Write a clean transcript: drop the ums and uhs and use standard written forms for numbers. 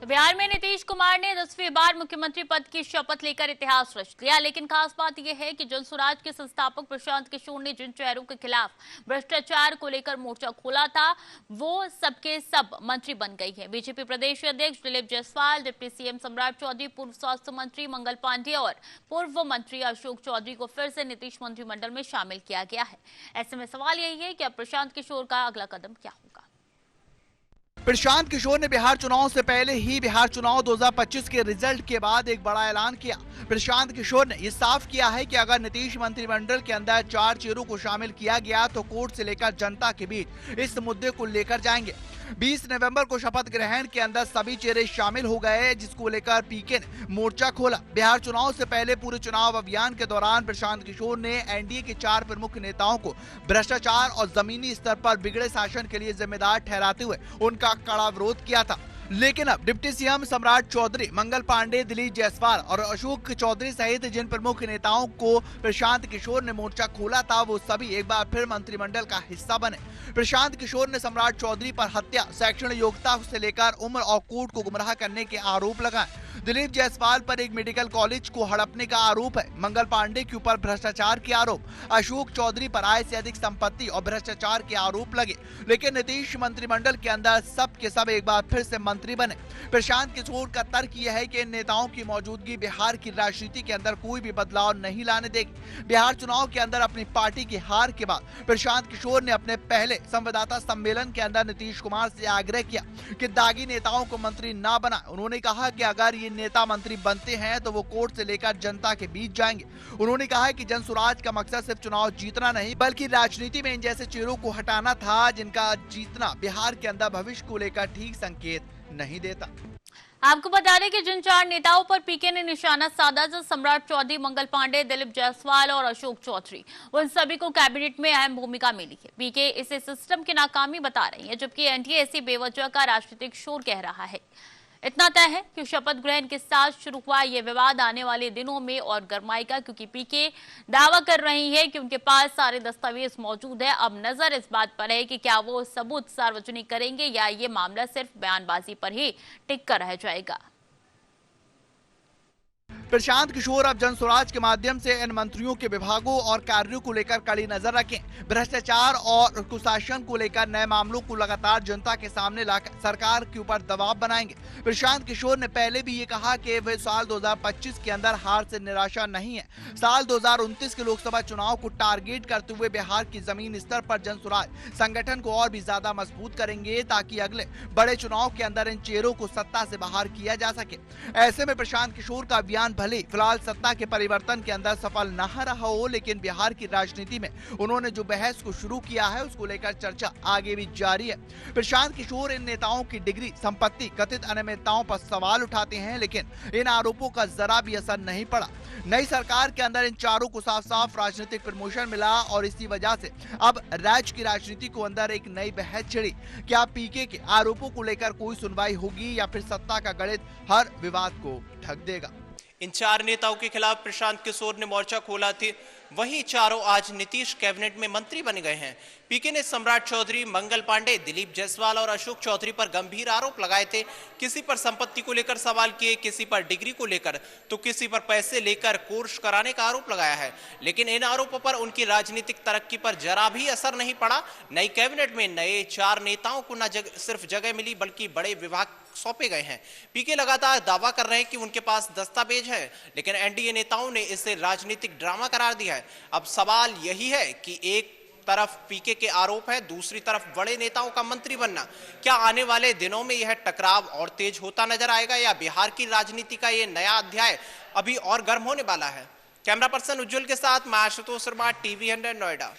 तो बिहार में नीतीश कुमार ने 10वीं बार मुख्यमंत्री पद की शपथ लेकर इतिहास रच दिया। लेकिन खास बात यह है कि जन स्वराज के संस्थापक प्रशांत किशोर ने जिन चेहरों के खिलाफ भ्रष्टाचार को लेकर मोर्चा खोला था, वो सबके सब मंत्री बन गई है। बीजेपी प्रदेश अध्यक्ष दिलीप जायसवाल, डिप्टी सीएम सम्राट चौधरी, पूर्व स्वास्थ्य मंत्री मंगल पांडेय और पूर्व मंत्री अशोक चौधरी को फिर से नीतीश मंत्रिमंडल में शामिल किया गया है। ऐसे में सवाल यही है कि अब प्रशांत किशोर का अगला कदम क्या होगा। प्रशांत किशोर ने बिहार चुनाव से पहले ही बिहार चुनाव 2025 के रिजल्ट के बाद एक बड़ा ऐलान किया। प्रशांत किशोर ने यह साफ किया है कि अगर नीतीश मंत्रिमंडल के अंदर 4 चेहरों को शामिल किया गया तो कोर्ट से लेकर जनता के बीच इस मुद्दे को लेकर जाएंगे। 20 नवंबर को शपथ ग्रहण के अंदर सभी चेहरे शामिल हो गए, जिसको लेकर पीके ने मोर्चा खोला। बिहार चुनाव से पहले पूरे चुनाव अभियान के दौरान प्रशांत किशोर ने एनडीए के 4 प्रमुख नेताओं को भ्रष्टाचार और जमीनी स्तर पर बिगड़े शासन के लिए जिम्मेदार ठहराते हुए उनका कड़ा विरोध किया था। लेकिन अब डिप्टी सीएम सम्राट चौधरी, मंगल पांडे, दिलीप जायसवाल और अशोक चौधरी सहित जिन प्रमुख नेताओं को प्रशांत किशोर ने मोर्चा खोला था, वो सभी एक बार फिर मंत्रिमंडल का हिस्सा बने। प्रशांत किशोर ने सम्राट चौधरी पर हत्या, शैक्षणिक योग्यता से लेकर उम्र और कोर्ट को गुमराह करने के आरोप लगाए। दिलीप जायसवाल पर एक मेडिकल कॉलेज को हड़पने का आरोप है। मंगल पांडे के ऊपर भ्रष्टाचार के आरोप, अशोक चौधरी पर आय से अधिक संपत्ति और भ्रष्टाचार के आरोप लगे। लेकिन नीतीश मंत्रिमंडल के अंदर सब के सब एक बार फिर से मंत्री बने। प्रशांत किशोर का तर्क यह है कि इन नेताओं की मौजूदगी बिहार की राजनीति के अंदर कोई भी बदलाव नहीं लाने देगी। बिहार चुनाव के अंदर अपनी पार्टी की हार के बाद प्रशांत किशोर ने अपने पहले संवाददाता सम्मेलन के अंदर नीतीश कुमार से आग्रह किया कि दागी नेताओं को मंत्री न बनाए। उन्होंने कहा कि अगर ये नेता मंत्री बनते हैं तो वो कोर्ट से लेकर जनता के बीच जाएंगे। उन्होंने कहा कि जन स्वराज का मकसद सिर्फ चुनाव जीतना नहीं, बल्कि राजनीति में इन जैसे चेहरों को हटाना था, जिनका जीतना बिहार के अंदर भविष्य को लेकर ठीक संकेत नहीं देता। आपको बता दें कि जिन 4 नेताओं पर पीके ने निशाना साधा, जो सम्राट चौधरी, मंगल पांडे, दिलीप जायसवाल और अशोक चौधरी, उन सभी को कैबिनेट में अहम भूमिका मिली है। पीके इसे सिस्टम की नाकामी बता रही है, जबकि एनडीए इसी बेवजह का राजनीतिक शोर कह रहा है। इतना तय है कि शपथ ग्रहण के साथ शुरू हुआ ये विवाद आने वाले दिनों में और गरमाएगा, क्योंकि पीके दावा कर रही है कि उनके पास सारे दस्तावेज मौजूद है। अब नजर इस बात पर है कि क्या वो सबूत सार्वजनिक करेंगे या ये मामला सिर्फ बयानबाजी पर ही टिक कर रह जाएगा। प्रशांत किशोर अब जन स्वराज के माध्यम से इन मंत्रियों के विभागों और कार्यों को लेकर कड़ी नजर रखें। भ्रष्टाचार और कुशासन को लेकर नए मामलों को लगातार जनता के सामने लाकर सरकार के ऊपर दबाव बनाएंगे। प्रशांत किशोर ने पहले भी ये कहा कि वे साल 2025 के अंदर हार से निराशा नहीं है। साल 2029 के लोकसभा चुनाव को टारगेट करते हुए बिहार की जमीन स्तर पर जन स्वराज संगठन को और भी ज्यादा मजबूत करेंगे, ताकि अगले बड़े चुनाव के अंदर इन चेहरों को सत्ता से बाहर किया जा सके। ऐसे में प्रशांत किशोर का अभियान भले फिलहाल सत्ता के परिवर्तन के अंदर सफल न रहा हो, लेकिन बिहार की राजनीति में उन्होंने जो बहस को शुरू किया है, उसको लेकर चर्चा आगे भी जारी है। प्रशांत किशोर इन नेताओं की डिग्री, संपत्ति, कथित अनियमितताओं पर सवाल उठाते हैं, लेकिन इन आरोपों का जरा भी असर नहीं पड़ा। नई सरकार के अंदर इन चारों को साफ साफ राजनीतिक प्रमोशन मिला और इसी वजह से अब राज्य की राजनीति को अंदर एक नई बहस छिड़ी। क्या पीके के आरोपों को लेकर कोई सुनवाई होगी या फिर सत्ता का गणित हर विवाद को ढक देगा। इन 4 नेताओं के खिलाफ प्रशांत किशोर ने मोर्चा खोला थी, वहीं चारों आज नीतीश कैबिनेट में मंत्री बन गए हैं। पीके ने सम्राट चौधरी, मंगल पांडे, दिलीप जायसवाल और अशोक चौधरी पर गंभीर आरोप लगाए थे। किसी पर संपत्ति को लेकर सवाल किए, किसी पर डिग्री को लेकर, तो किसी पर पैसे लेकर कोर्स कराने का आरोप लगाया है। लेकिन इन आरोपों पर उनकी राजनीतिक तरक्की पर जरा भी असर नहीं पड़ा। नई कैबिनेट में नए 4 नेताओं को न सिर्फ जगह मिली, बल्कि बड़े विभाग सौंपे गए हैं। पीके लगातार दावा कर रहे हैं कि उनके पास दस्तावेज है, लेकिन एनडीए नेताओं ने इसे राजनीतिक ड्रामा करार दिया है। अब सवाल यही है कि एक तरफ पीके के आरोप है, दूसरी तरफ बड़े नेताओं का मंत्री बनना। क्या आने वाले दिनों में यह टकराव और तेज होता नजर आएगा, या बिहार की राजनीति का यह नया अध्याय अभी और गर्म होने वाला है? कैमरा पर्सन उज्जवल के साथ मैं आशुतोष शर्मा, टीवी 100 नोएडा।